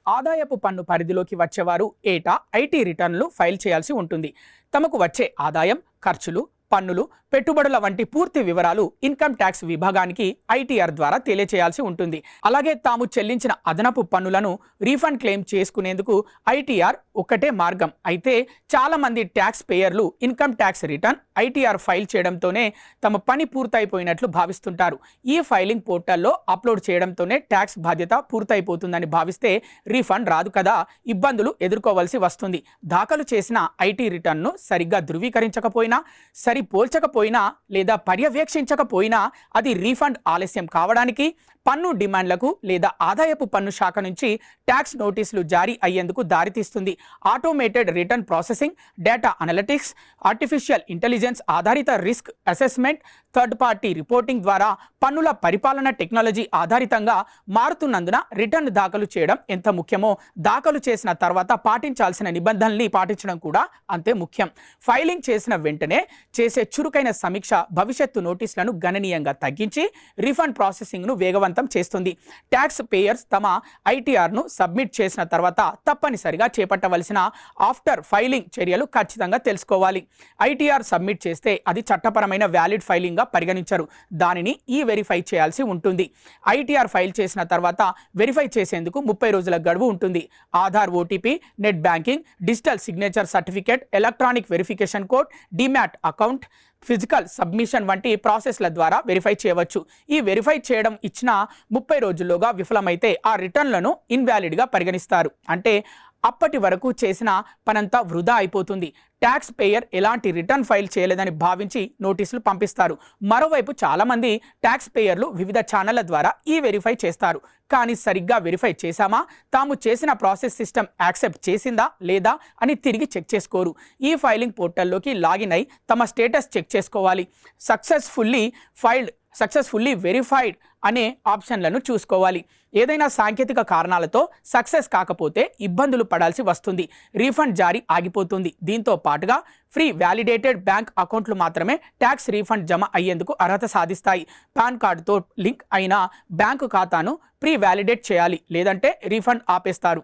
ఆదాయపు పన్ను పరిధిలోకి వచ్చేవారు ఏటా ఐటీ రిటర్నులు ఫైల్ చేయాల్సి ఉంటుంది. తమకు వచ్చే ఆదాయం, ఖర్చులు, పన్నులు, పెట్టుబడుల వంటి పూర్తి వివరాలు ఇన్కమ్ ట్యాక్స్ విభాగానికి ఐటీఆర్ ద్వారా తెలియచేయాల్సి ఉంటుంది. అలాగే తాము చెల్లించిన అదనపు పన్నులను రీఫండ్ క్లెయిమ్ చేసుకునేందుకు ఐటీఆర్ ఒక్కటే మార్గం. అయితే చాలా మంది ట్యాక్స్ పేయర్లు income tax return ITR file చేయడంతోనే తమ పని పూర్తయిపోయినట్లు భావిస్తుంటారు. ఈ ఫైలింగ్ పోర్టల్లో అప్లోడ్ చేయడంతోనే ట్యాక్స్ బాధ్యత పూర్తయిపోతుందని భావిస్తే రీఫండ్ రాదు కదా, ఇబ్బందులు ఎదుర్కోవాల్సి వస్తుంది. దాఖలు చేసిన ఐటీ రిటర్న్ను సరిగ్గా ధృవీకరించకపోయినా, పోల్చకపోయినా లేదా పర్యవేక్షించకపోయినా అది రీఫండ్ ఆలస్యం కావడానికి, పన్ను డిమాండ్లకు లేదా ఆదాయపు పన్ను శాఖ నుంచి ట్యాక్స్ నోటీసులు జారీ అయ్యేందుకు దారితీస్తుంది. Automated return processing, data analytics, artificial intelligence ఆధారిత risk assessment, third party reporting ద్వారా పన్నుల పరిపాలన టెక్నాలజీ ఆధారితంగా మారుతున్నందున రిటర్న్ దాఖలు చేయడం ఎంత ముఖ్యమో దాఖలు చేసిన తర్వాత పాటించాల్సిన నిబంధనల్ని పాటించడం కూడా అంతే ముఖ్యం. ఫైలింగ్ చేసిన వెంటనే చేసే చురుకైన సమీక్ష భవిష్యత్తు నోటీసులను గణనీయంగా తగ్గించి రీఫండ్ ప్రాసెసింగ్ను వేగవంతం చేస్తుంది. ట్యాక్స్ పేయర్స్ తమ ఐటీఆర్ను సబ్మిట్ చేసిన తర్వాత తప్పనిసరిగా చేపట్టవలసిన ఆఫ్టర్ ఫైలింగ్ చర్యలు ఖచ్చితంగా తెలుసుకోవాలి. ఐటీఆర్ సబ్మిట్ చేస్తే అది చట్టపరమైన వ్యాలిడ్ ఫైలింగ్గా పరిగణించరు. దానిని వెరిఫై చేయాల్సి ఉంటుంది. ఐటీఆర్ ఫైల్ చేసిన తర్వాత వెరిఫై చేసేందుకు 30 రోజుల గడువు ఉంటుంది. Aadhaar, OTP, net banking, digital signature certificate, electronic verification code, demat account, physical submission వంటి ప్రాసెస్ల ద్వారా వెరిఫై చేయవచ్చు. ఈ వెరిఫై చేయడం ఇచ్చిన 30 రోజుల్లోగా విఫలమైతే ఆ రిటర్న్లను ఇన్వాలిడ్గా పరిగణిస్తారు. అంటే అప్పటి వరకు చేసిన పనంతా వృధా అయిపోతుంది. ట్యాక్స్ పేయర్ ఎలాంటి రిటర్న్ ఫైల్ చేయలేదని భావించి నోటీసులు పంపిస్తారు. మరోవైపు చాలామంది ట్యాక్స్ పేయర్లు వివిధ ఛానళ్ల ద్వారా వెరిఫై చేస్తారు. కానీ సరిగ్గా వెరిఫై చేశామా, తాము చేసిన ప్రాసెస్ సిస్టమ్ యాక్సెప్ట్ చేసిందా లేదా అని తిరిగి చెక్ చేసుకోరు. ఈ ఫైలింగ్ పోర్టల్లోకి లాగిన్ అయి తమ స్టేటస్ చెక్ చేసుకోవాలి. సక్సెస్ఫుల్లీ వెరిఫైడ్ అనే ఆప్షన్లను చూసుకోవాలి. ఏదైనా సాంకేతిక కారణాలతో సక్సెస్ కాకపోతే ఇబ్బందులు పడాల్సి వస్తుంది. రీఫండ్ జారీ ఆగిపోతుంది. దీంతో పాటుగా ఫ్రీ వ్యాలిడేటెడ్ బ్యాంక్ అకౌంట్లు మాత్రమే ట్యాక్స్ రీఫండ్ జమ అయ్యేందుకు అర్హత సాధిస్తాయి. పాన్ కార్డుతో లింక్ అయిన బ్యాంకు ఖాతాను ప్రీ వ్యాలిడేట్ చేయాలి, లేదంటే రీఫండ్ ఆపేస్తారు.